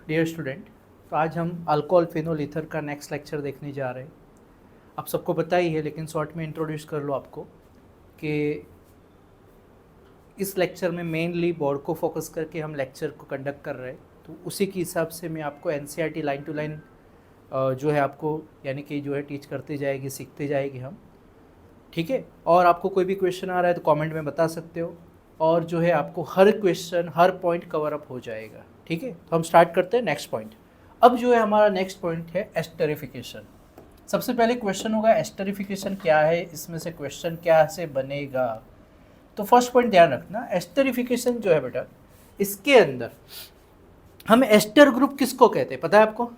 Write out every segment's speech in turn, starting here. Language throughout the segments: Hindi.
डियर स्टूडेंट, तो आज हम अल्कोहल फिनोल ईथर का नेक्स्ट लेक्चर देखने जा रहे हैं। आप सबको पता ही है, लेकिन शॉर्ट में इंट्रोड्यूस कर लो आपको कि इस लेक्चर में मेनली बोर्ड को फोकस करके हम लेक्चर को कंडक्ट कर रहे हैं। तो उसी के हिसाब से मैं आपको एनसीईआरटी लाइन टू लाइन जो है आपको यानी कि जो है टीच करते जाएगी, सीखते जाएगी हम, ठीक है। और आपको कोई भी क्वेश्चन आ रहा है तो कमेंट में बता सकते हो, और जो है आपको हर क्वेश्चन हर पॉइंट कवर अप हो जाएगा, ठीक है। तो हम स्टार्ट करते हैं नेक्स्ट पॉइंट। अब जो है हमारा नेक्स्ट पॉइंट है एस्टरिफिकेशन। सबसे पहले क्वेश्चन होगा एस्टरिफिकेशन क्या है, इसमें से क्वेश्चन क्या से बनेगा। तो फर्स्ट पॉइंट ध्यान रखना, एस्टरिफिकेशन जो है बेटा, इसके अंदर हम एस्टर ग्रुप किसको कहते हैं, पता है आपको?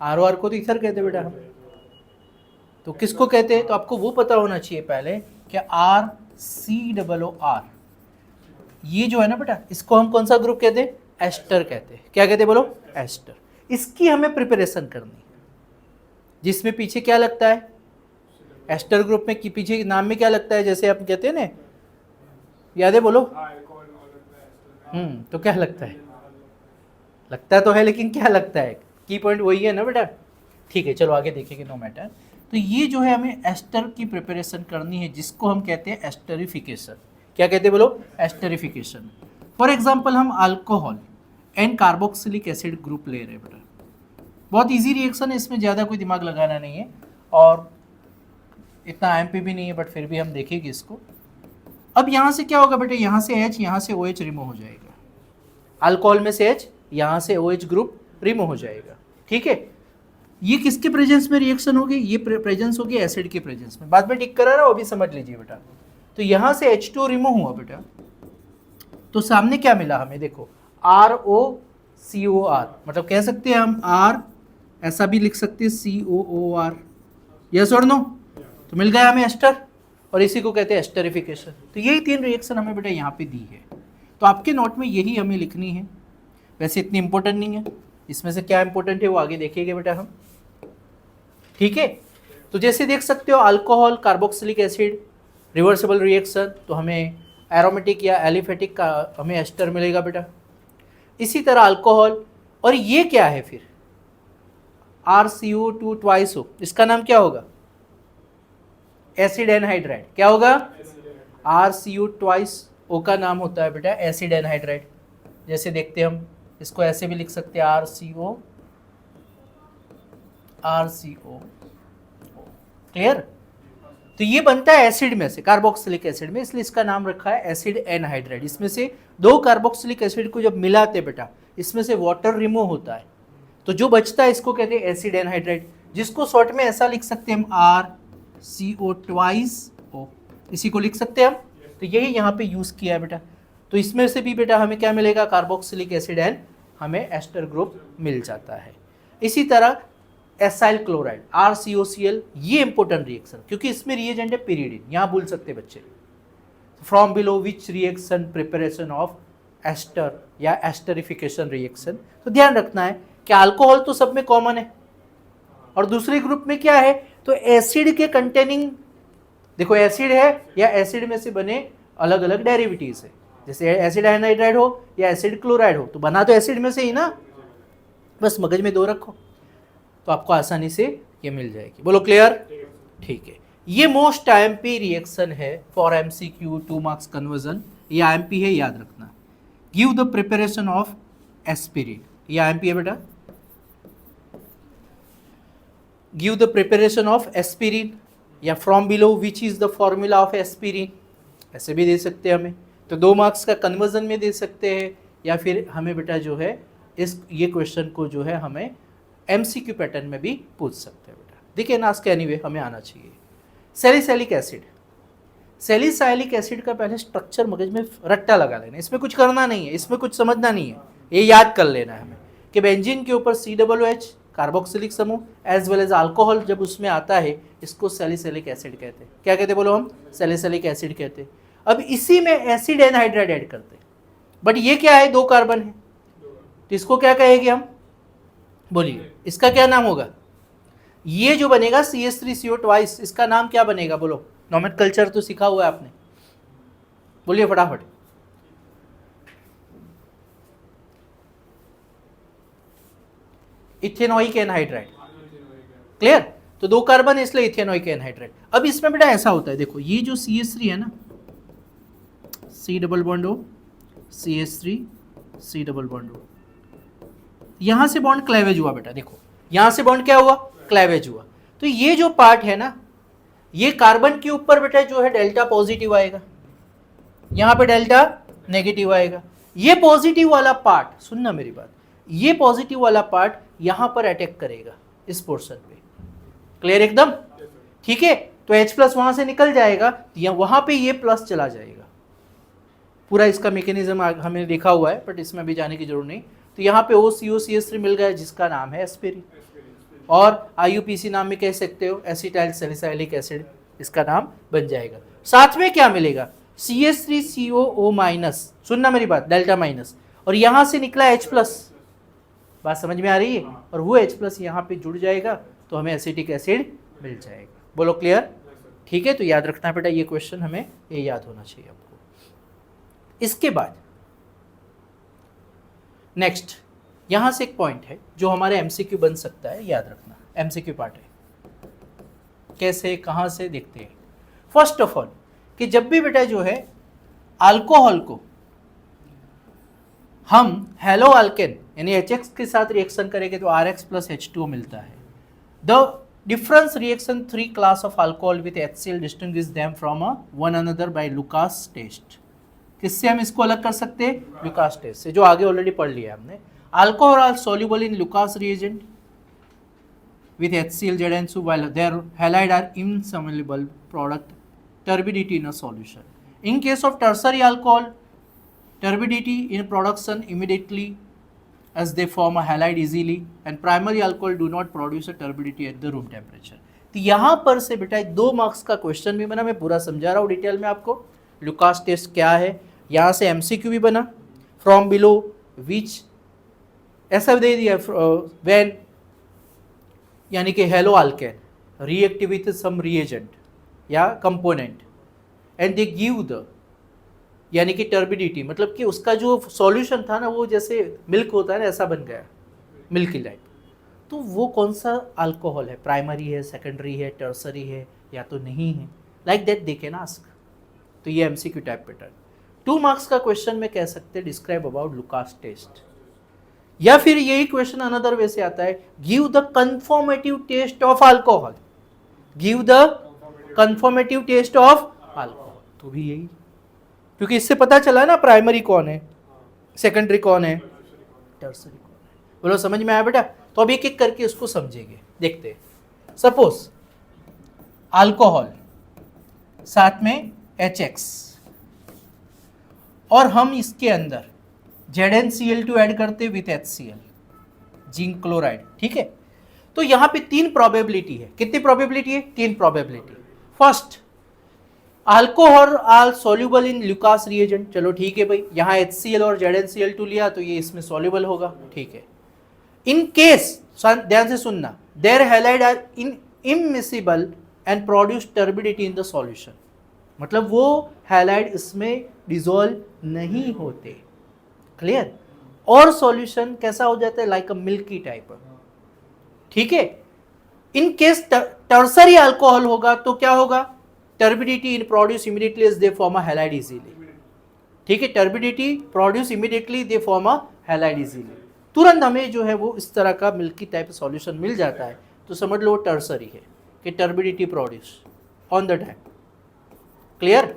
आर को तो ईथर कहते हैं बेटा हम। तो किसको कहते हैं, तो आपको वो पता होना चाहिए पहले कि RCOOR ये जो है ना बेटा, इसको हम कौन सा ग्रुप कहते हैं? एस्टर कहते हैं। क्या कहते हैं बोलो? एस्टर। इसकी हमें प्रिपरेशन करनी है, जिसमें पीछे क्या लगता है एस्टर ग्रुप में, कि पीछे नाम में क्या लगता है, जैसे आप कहते हैं ना, याद है बोलो? तो क्या लगता है? लगता तो है, लेकिन क्या लगता है? की पॉइंट वही है ना बेटा। ठीक है, चलो आगे देखेंगे, नो मैटर। तो ये जो है हमें एस्टर की प्रिपरेशन करनी है, जिसको हम कहते हैं एस्टरिफिकेशन। क्या कहते हैं बोलो? एस्टरिफिकेशन। फॉर एग्जांपल हम alcohol and carboxylic acid group ले रहे हैं बेटा। बहुत इजी रिएक्शन है, इसमें ज़्यादा कोई दिमाग लगाना नहीं है और इतना आईएमपी भी नहीं है, बट फिर भी हम देखेंगे इसको। अब यहाँ से क्या होगा बेटा, यहाँ से H, यहाँ से OH रिमूव हो जाएगा। अल्कोहल में से H, यहाँ से OH ग्रुप रिमूव हो जाएगा, ठीक है। ये किसके प्रेजेंस में रिएक्शन होगी? ये प्रेजेंस होगी एसिड के प्रेजेंस में। बाद में टिक करा रहा, वो भी समझ लीजिए बेटा। तो यहाँ से H2 रिमूव हुआ बेटा, तो सामने क्या मिला हमें, देखो ROCOR, मतलब कह सकते हैं हम R, ऐसा भी लिख सकते हैं COOR, यस और नो। तो मिल गया हमें एस्टर, और इसी को कहते हैं एस्टरिफिकेशन। तो यही तीन रिएक्शन हमें बेटा यहाँ पे दी है। तो आपके नोट में यही हमें लिखनी है। वैसे इतनी इंपॉर्टेंट नहीं है, इसमें से क्या इंपॉर्टेंट है वो आगे देखेंगे बेटा हम, ठीक है। तो जैसे देख सकते हो, alcohol carboxylic acid reversible reaction, तो हमें एरोमेटिक या एलिफेटिक का हमें एस्टर मिलेगा बेटा। इसी तरह अल्कोहल, और ये क्या है फिर, RCO2 ट्वाइस हो, इसका नाम क्या होगा? Acid anhydride. क्या होगा? RCO ट्वाइस O का नाम होता है बेटा एसिड एनहाइड्राइड। जैसे देखते हैं हम, इसको ऐसे भी लिख सकते हैं RCO। क्लियर? तो ये बनता है एसिड में से, कार्बोक्सिलिक एसिड में, इसलिए इसका नाम रखा है एसिड एनहाइड्राइड। इसमें से दो कार्बोक्सिलिक एसिड को जब मिलाते बेटा, इसमें से वाटर रिमूव होता है, तो जो बचता है इसको कहते हैं एसिड एनहाइड्राइड, जिसको शॉर्ट में ऐसा लिख सकते हैं हम RCO ट्वाइस O, इसी को लिख सकते हैं हम। तो यही यहाँ पे यूज किया है बेटा। तो इसमें से भी बेटा हमें क्या मिलेगा? कार्बोक्सिलिक एसिड एंड हमें एस्टर ग्रुप मिल जाता है। इसी तरह एसाइल क्लोराइड RCOCl, ये इंपॉर्टेंट रिएक्शन, क्योंकि इसमें रिएजेंट है पिरीडिन, यहाँ भूल सकते बच्चे। From below which reaction preparation of ester या एस्टरिफिकेशन रिएक्शन। तो ध्यान रखना है कि अल्कोहल तो सब में कॉमन है, और दूसरे ग्रुप में क्या है, तो एसिड के कंटेनिंग, देखो एसिड है या एसिड में से बने अलग अलग डेरिवेटिव्स है। जैसे एसिड एनहाइड्राइड हो या एसिड क्लोराइड हो, तो बना तो एसिड में से ही ना, बस मगज में दो रखो तो आपको आसानी से ये मिल जाएगी। बोलो क्लियर? ठीक है। ये मोस्ट आईएमपी रिएक्शन है फॉर MCQ 2 मार्क्स कन्वर्जन। ये आईएमपी है, याद रखना। Give the preparation of aspirin, ये आईएमपी है बेटा। Give the preparation of aspirin, या from below which is the formula of aspirin, ऐसे भी दे सकते हैं हमें। तो 2 मार्क्स का कन्वर्जन में दे सकते हैं, या फिर हमें बेटा जो है ये क्वेश्चन को जो है हमें MCQ पैटर्न में भी पूछ सकते हैं बेटा। देखिए ना, आस्क एनीवे हमें आना चाहिए। सैलिसाइलिक एसिड, सैलिसाइलिक एसिड का पहले स्ट्रक्चर मगज में रट्टा लगा लेना, इसमें कुछ करना नहीं है, इसमें कुछ समझना नहीं है, ये याद कर लेना है हमें कि बेंजीन के ऊपर COOH कार्बोक्सिलिक समूह एज वेल एज अल्कोहल जब उसमें आता है, इसको सैलिसाइलिक एसिड कहते हैं। क्या कहते बोलो? हम सैलिसाइलिक एसिड कहते हैं। अब इसी में एसिड एनहाइड्राइड ऐड करते हैं, बट ये क्या है, 2 कार्बन है, तो इसको क्या कहेंगे हम? बोलिए, इसका क्या नाम होगा? ये जो बनेगा CH3CO ट्वाइस, इसका नाम क्या बनेगा बोलो? नोमेनक्लेचर तो सीखा हुआ है आपने, बोलिए फटाफट। Ethanoic anhydride. क्लियर? तो 2 कार्बन है इसलिए इथेनॉइक एनहाइड्राइड। अब इसमें बेटा ऐसा होता है, देखो ये जो CH3 है ना, C double bond O, CH3 C double bond O, यहां से बॉन्ड क्लेवेज हुआ बेटा। देखो यहां से बॉन्ड क्या हुआ? क्लेवेज हुआ। तो ये जो पार्ट है ना, ये कार्बन के ऊपर बेटा जो है डेल्टा पॉजिटिव आएगा, यहां पे डेल्टा नेगेटिव आएगा। ये पॉजिटिव वाला पार्ट, सुनना मेरी बात, ये पॉजिटिव वाला पार्ट यहां पर अटैक करेगा इस पोर्शन पे। क्लियर एकदम? ठीक है, तो H प्लस वहां से निकल जाएगा, या वहां पे ये प्लस चला जाएगा। पूरा इसका मैकेनिज्म हमें लिखा हुआ है, बट इसमें भी जाने की जरूरत नहीं। तो यहाँ पे OCO-CH3 मिल गया जिसका नाम है एस्पिरिन, और IUPAC नाम में कह सकते हो, एसिटाइल सैलिसाइलिक एसिड इसका नाम बन जाएगा। साथ में क्या मिलेगा? CH3COO माइनस, सुनना मेरी बात, डेल्टा माइनस, और यहां से निकला H प्लस। बात समझ में आ रही है? और वो H प्लस यहाँ पे जुड़ जाएगा तो हमें एसिटिक एसिड मिल जाएगा। बोलो क्लियर? ठीक है, तो याद रखना बेटा, ये क्वेश्चन हमें ये याद होना चाहिए आपको। इसके बाद नेक्स्ट यहां से एक पॉइंट है जो हमारे MCQ बन सकता है, याद रखना, MCQ पार्ट है। कैसे, कहां से, देखते हैं। फर्स्ट ऑफ ऑल कि जब भी बेटा जो है अल्कोहल को हम हेलो अल्केन यानी HX के साथ रिएक्शन करेंगे तो RX प्लस H2O मिलता है। The difference reaction 3 class of alcohol with HCl distinguish them from one another by Lucas test. किससे हम इसको अलग कर सकते हैं? लुकास टेस्ट से, जो आगे ऑलरेडी पढ़ लिया हमने। Alcohol are soluble in Lucas reagent with HCl ZnSO while their halide are insoluble product turbidity in a solution. In case of tertiary alcohol, turbidity in production immediately as they form a halide easily, and primary alcohol do not produce a turbidity at the room temperature. तो यहाँ पर से बेटा 2 मार्क्स का क्वेश्चन भी बना, मैं पूरा समझा रहा हूँ डिटेल में आपको। लुकास टेस्ट क्या है, यहाँ से MCQ भी बना, फ्रॉम बिलो विच ऐसा दे दिया, व्हेन यानी कि haloalkane react with some reagent या component and they give the, यानी कि टर्बिडिटी, मतलब कि उसका जो सॉल्यूशन था ना वो जैसे मिल्क होता है ना, ऐसा बन गया, मिल्की लाइक। तो वो कौन सा अल्कोहल है? प्राइमरी है, सेकेंडरी है, टर्सरी है, या तो नहीं है? Like that they can ask. तो ये MCQ टाइप पैटर्न। 2 मार्क्स का क्वेश्चन में कह सकते हैं डिस्क्राइब अबाउट लुकास टेस्ट, या फिर यही क्वेश्चन अनदर वे से आता है, give the confirmative test of alcohol, give the confirmative test of alcohol. तो भी यही, क्योंकि इससे पता चला ना प्राइमरी कौन है, सेकेंडरी कौन है, टर्सरी कौन है। बोलो समझ में आया बेटा? तो अब एक एक करके उसको समझेंगे, देखते हैं। सपोज अल्कोहल साथ में HX, और हम इसके अंदर ZnCl2 ऐड करते विथ HCl, जिंक क्लोराइड, ठीक है। तो यहां पे 3 प्रोबेबिलिटी है। कितनी प्रोबेबिलिटी है? 3 probability. First, alcohol are soluble in Lucas reagent, चलो ठीक है भाई, यहां HCl और ZnCl2 लिया तो ये इसमें सॉल्युबल होगा, ठीक है। इन केस, ध्यान से सुनना, their halide are immiscible and produce turbidity in the solution, मतलब वो हैलाइड इसमें डिसॉल्व नहीं होते। क्लियर? और सॉल्यूशन कैसा हो जाता है? लाइक अ मिल्की टाइप, ठीक है। इन केस टर्सरी अल्कोहल होगा तो क्या होगा? Turbidity in produce immediately as they form a halide easily, ठीक है। Turbidity produce immediately they form a halide easily, तुरंत हमें जो है वो इस तरह का मिल्की टाइप सॉल्यूशन मिल जाता है, तो समझ लो वो टर्सरी है कि turbidity produce on the time. Clear?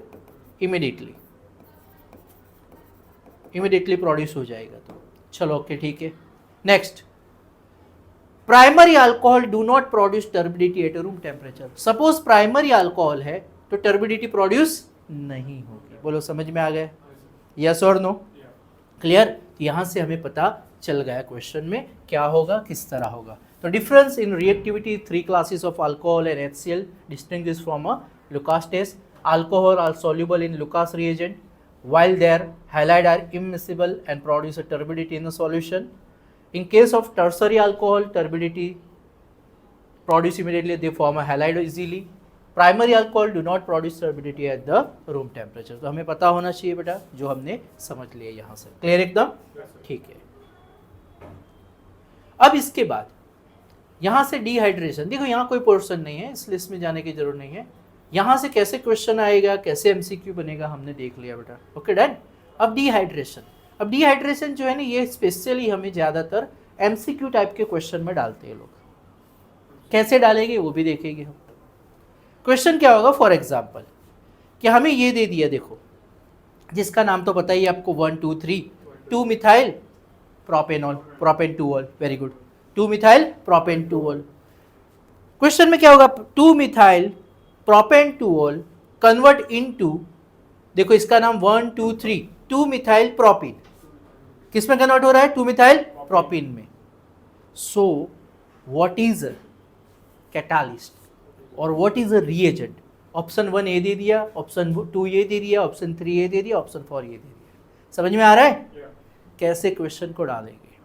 Immediately produce हो जाएगा। तो चलो ओके, ठीक है। Next, primary alcohol do not produce turbidity at room temperature. Suppose primary alcohol है तो टर्बिडिटी प्रोड्यूस नहीं होगी। बोलो समझ में आ गया? यस और नो? क्लियर? यहां से हमें पता चल गया क्वेश्चन में क्या होगा, किस तरह होगा। तो difference in reactivity 3 classes of alcohol and HCl distinguished from a Lucas test. Alcohol are soluble in Lucas reagent while their halide are immiscible and produce a turbidity in the solution. In case of tertiary alcohol, turbidity produce immediately, they form a halide easily. Primary alcohol do not produce turbidity at the room temperature. तो हमें पता होना चाहिए बेटा, जो हमने समझ लिया यहाँ से। क्लियर एकदम? ठीक है। अब इसके बाद यहां से डिहाइड्रेशन, देखो यहां कोई पोर्शन नहीं है इसलिए इसमें जाने की जरूरत नहीं है। यहां से कैसे क्वेश्चन आएगा, कैसे एमसीक्यू बनेगा हमने देख लिया बेटा, ओके डन। अब डिहाइड्रेशन, अब डिहाइड्रेशन जो है ना ये स्पेशली हमें ज्यादातर एमसीक्यू टाइप के क्वेश्चन में डालते हैं लोग। कैसे डालेंगे वो भी देखेंगे हम। क्वेश्चन क्या होगा, फॉर एग्जाम्पल कि हमें ये दे दिया, देखो जिसका नाम तो पता ही आपको 1 2 3 2 मिथाइल प्रोपेनॉल, प्रोपेन 2ऑल, वेरी गुड, 2 मिथाइल प्रोपेन 2ऑल। क्वेश्चन में क्या होगा, 2 मिथाइल प्रोपेन 2ऑल कन्वर्ट इनटू, देखो इसका नाम 1 2 3 2 मिथाइल प्रोपीन, किस में कन्वर्ट हो रहा है, 2 मिथाइल प्रोपीन में। So what is a catalyst और what is a reagent, option 1 A दे दिया, ऑप्शन 2 ये दे दिया, ऑप्शन 3 ये दे दिया, ऑप्शन 4 ये दे दिया। समझ में आ रहा है कैसे क्वेश्चन को डालेंगे,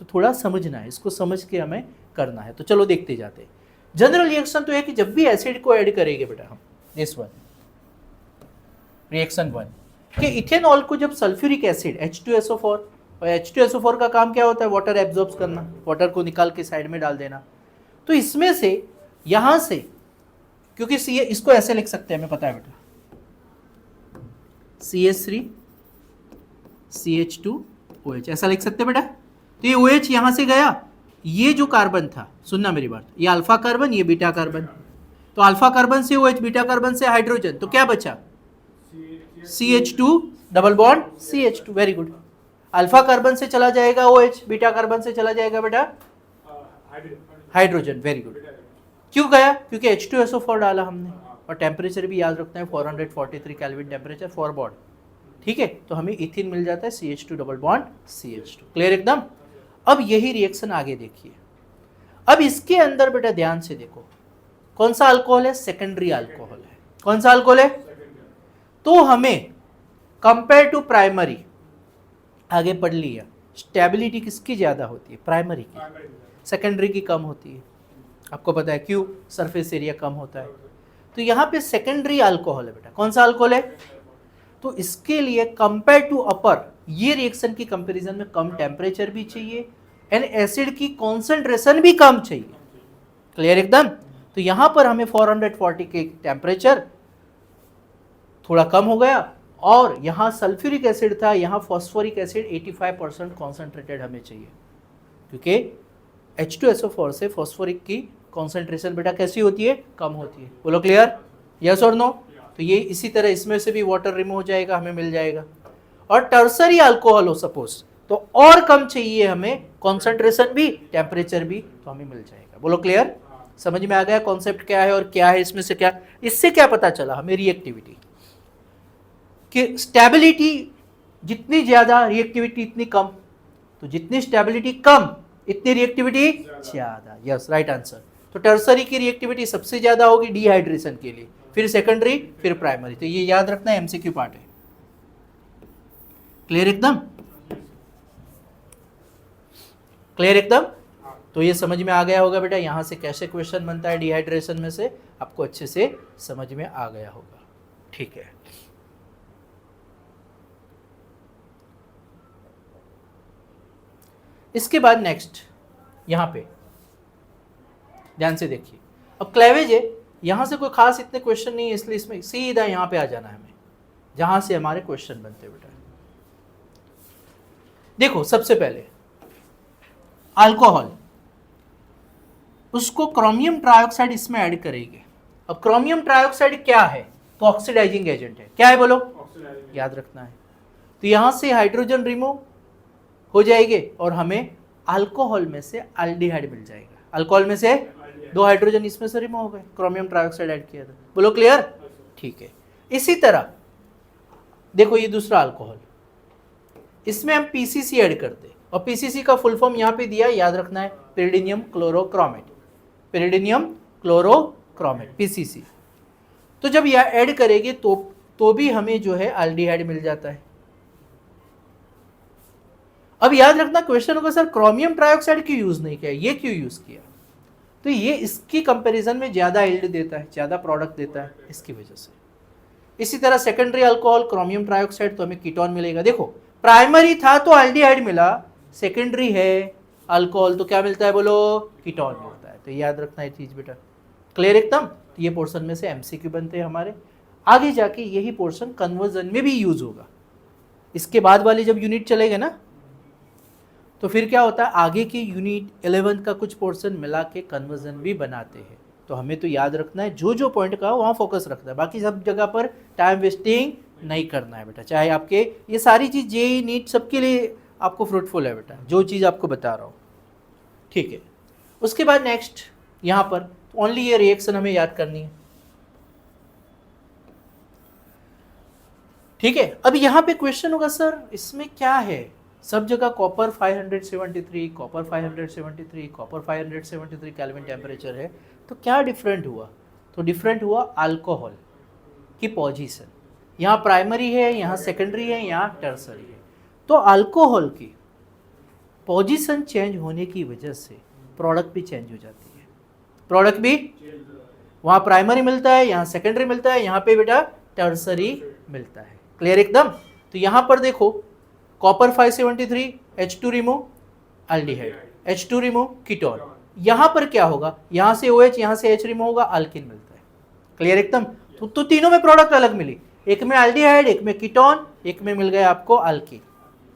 तो थोड़ा समझना है, इसको समझ के हमें करना है। तो चलो देखते जाते हैं। जनरल रिएक्शन तो है कि जब भी एसिड को ऐड करेंगे बेटा हम, दिस वन रिएक्शन 1 कि इथेनॉल को जब सल्फ्यूरिक एसिड H2SO4, और H2SO4 का काम क्या होता है, वाटर एब्जॉर्ब करना, वाटर को निकाल के साइड में डाल देना। तो इसमें से यहां से, क्योंकि सी, इसको ऐसे लिख सकते हैं, हमें पता है बेटा, CH3 CH2OH ऐसा लिख सकते हैं बेटा। तो ये OH यहां से गया, ये जो कार्बन था, सुनना मेरी बात, ये अल्फा कार्बन, ये बीटा कार्बन, तो अल्फा कार्बन से OH, बीटा कार्बन से हाइड्रोजन, तो क्या बचा, CH2 double bond CH2, very good. Alpha carbon से चला जाएगा OH, बीटा कार्बन से चला जाएगा बेटा हाइड्रोजन, वेरी गुड। क्यों गया, क्योंकि H2SO4 डाला हमने, और टेम्परेचर भी याद रखना है 443 केल्विन टेम्परेचर फॉर बॉन्ड, ठीक है। तो हमें इथिन मिल जाता है CH2 double bond CH2, clear एकदम। अब यही रिएक्शन आगे देखिए। अब इसके अंदर बेटा ध्यान से देखो, कौन सा अल्कोहल है, सेकेंडरी अल्कोहल है। कौन सा अल्कोहल है, तो हमें कंपेयर टू प्राइमरी, आगे पढ़ लिया, स्टेबिलिटी किसकी ज्यादा होती है, प्राइमरी की, सेकेंडरी की कम होती है। आपको पता है क्यों, सरफेस एरिया कम होता है। तो यहाँ पे सेकेंडरी अल्कोहल है बेटा, कौन सा अल्कोहल है, तो इसके लिए कंपेयर टू अपर, ये रिएक्शन की कंपैरिजन में कम टेम्परेचर भी चाहिए एंड एसिड की कॉन्सेंट्रेशन भी कम चाहिए, क्लियर एकदम। तो यहां पर हमें 440 के टेम्परेचर थोड़ा कम हो गया, और यहां सल्फ्यूरिक एसिड था, यहां फॉस्फोरिक एसिड 85% कॉन्सेंट्रेटेड हमें चाहिए, क्योंकि H2SO4 से फॉस्फोरिक की कॉन्सेंट्रेशन बेटा कैसी होती है, कम होती है। बोलो क्लियर, यस और नो। तो ये इसी तरह इसमें से भी वाटर रिमूव हो जाएगा, हमें मिल जाएगा। और टर्सरी अल्कोहल हो सपोज, तो और कम चाहिए हमें, कॉन्सेंट्रेशन भी टेम्परेचर भी, तो हमें मिल जाएगा। बोलो क्लियर, समझ में आ गया कॉन्सेप्ट क्या है और क्या है इसमें से क्या। इससे क्या पता चला हमें, रिएक्टिविटी कि स्टेबिलिटी जितनी ज्यादा रिएक्टिविटी इतनी कम, तो जितनी स्टेबिलिटी कम इतनी रिएक्टिविटी ज्यादा, यस राइट आंसर। तो टर्सरी की रिएक्टिविटी सबसे ज्यादा होगी डिहाइड्रेशन के लिए, फिर सेकेंडरी, फिर प्राइमरी। तो ये याद रखना है, एमसीक्यू पार्ट है, क्लियर एकदम, क्लियर एकदम। तो ये समझ में आ गया होगा बेटा, यहां से कैसे क्वेश्चन बनता है डिहाइड्रेशन में से, आपको अच्छे से समझ में आ गया होगा, ठीक है। इसके बाद नेक्स्ट यहां पे ध्यान से देखिए, अब क्लेवेज है, यहां से कोई खास इतने क्वेश्चन नहीं है, इसलिए इसमें सीधा यहां पे आ जाना है हमें, जहां से हमारे क्वेश्चन बनते बेटा। देखो सबसे पहले अल्कोहल, उसको क्रोमियम ट्राइऑक्साइड इसमें ऐड करेंगे। अब क्रोमियम ट्राइऑक्साइड क्या है, तो ऑक्सीडाइजिंग एजेंट है, क्या है बोलो, याद रखना है। तो यहां से हाइड्रोजन रिमूव हो जाएंगे और हमें अल्कोहल में से एल्डिहाइड मिल जाएगा। अल्कोहल में से 2 हाइड्रोजन इसमें से रिमूव हो गए, क्रोमियम ट्राइऑक्साइड ऐड किया था। बोलो क्लियर, ठीक है। इसी तरह देखो ये दूसरा अल्कोहल, इसमें हम पीसीसी ऐड करते, और पीसीसी का फुल फॉर्म यहां पे दिया, याद रखना है, पिरिडिनियम क्लोरोक्रोमेट, पिरिडिनियम क्लोरोक्रोमेट, पीसीसी। तो जब यह ऐड करेंगे तो भी हमें जो है एल्डिहाइड मिल जाता है। अब याद रखना क्वेश्चन होगा सर क्रोमियम ट्राइऑक्साइड क्यों यूज नहीं किया, ये क्यों यूज किया, तो ये इसकी कंपैरिजन में ज्यादा यील्ड देता है, ज्यादा प्रोडक्ट देता है, इसकी वजह से। इसी तरह सेकेंडरी अल्कोहल क्रोमियम ट्राइऑक्साइड, तो हमें कीटोन मिलेगा। देखो प्राइमरी था तो एल्डिहाइड मिला, सेकेंडरी है अल्कोहल तो क्या मिलता है बोलो, कीटोन मिलता है। तो याद रखना ये चीज बेटा, क्लियर एकदम। तो ये पोर्शन में से एमसीक्यू बनते हैं हमारे। आगे जाके यही पोर्शन कन्वर्जन में भी यूज होगा। इसके बाद वाले जब यूनिट चलेगा ना, तो फिर क्या होता है, आगे की यूनिट 11 का कुछ पोर्शन मिला के कन्वर्जन भी बनाते हैं। तो हमें तो याद रखना है, जो जो पॉइंट का वहाँ फोकस रखना है, बाकी सब जगह पर टाइम वेस्टिंग नहीं करना है बेटा। चाहे आपके ये सारी चीज़ जेई नीट सबके लिए आपको फ्रूटफुल है बेटा, जो चीज़ आपको बता रहा हूँ, ठीक है। उसके बाद नेक्स्ट यहाँ पर ओनली ये रिएक्शन हमें याद करनी है, ठीक है। अब यहाँ पे क्वेश्चन होगा सर इसमें क्या है, सब जगह copper 573, copper 573, copper 573 kelvin temperature है, तो क्या डिफरेंट हुआ? तो डिफरेंट हुआ अल्कोहल की पोजीशन, यहाँ प्राइमरी है, यहाँ सेकेंडरी है, यहाँ टर्सरी है। तो अल्कोहल की पोजीशन चेंज होने की वजह से प्रोडक्ट भी चेंज हो जाती है। प्रोडक्ट भी, वहाँ प्राइमरी मिलता है, यहाँ सेकेंडरी मिलता है, यहाँ पे बेटा टर्सरी मिलता है। क्लियर एकदम। तो यहाँ पर देखो copper 573, H2 remove aldehyde, H2 remove ketone. यहाँ पर क्या होगा, यहाँ से OH, यहाँ से H रिमूव होगा, अल्किन मिलता है। क्लियर एकदम। तो तीनों में प्रोडक्ट अलग मिली, एक में अल्डिहाइड, एक में कीटोन, एक में मिल गया आपको अल्किन।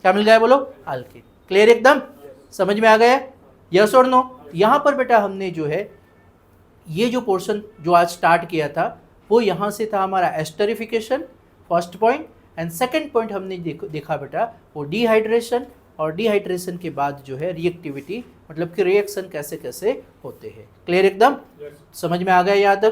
क्या मिल गया बोलो, अल्किन। क्लियर एकदम, समझ में आ गया, यस और नो। यहाँ पर बेटा हमने जो है ये जो पोर्शन जो आज स्टार्ट किया था वो यहाँ से था हमारा esterification, first point, and second point हमने देखा बेटा वो डिहाइड्रेशन, और डिहाइड्रेशन के बाद जो है रिएक्टिविटी, मतलब कि रिएक्शन कैसे कैसे होते हैं। क्लियर एकदम, समझ में आ गया यहाँ तक।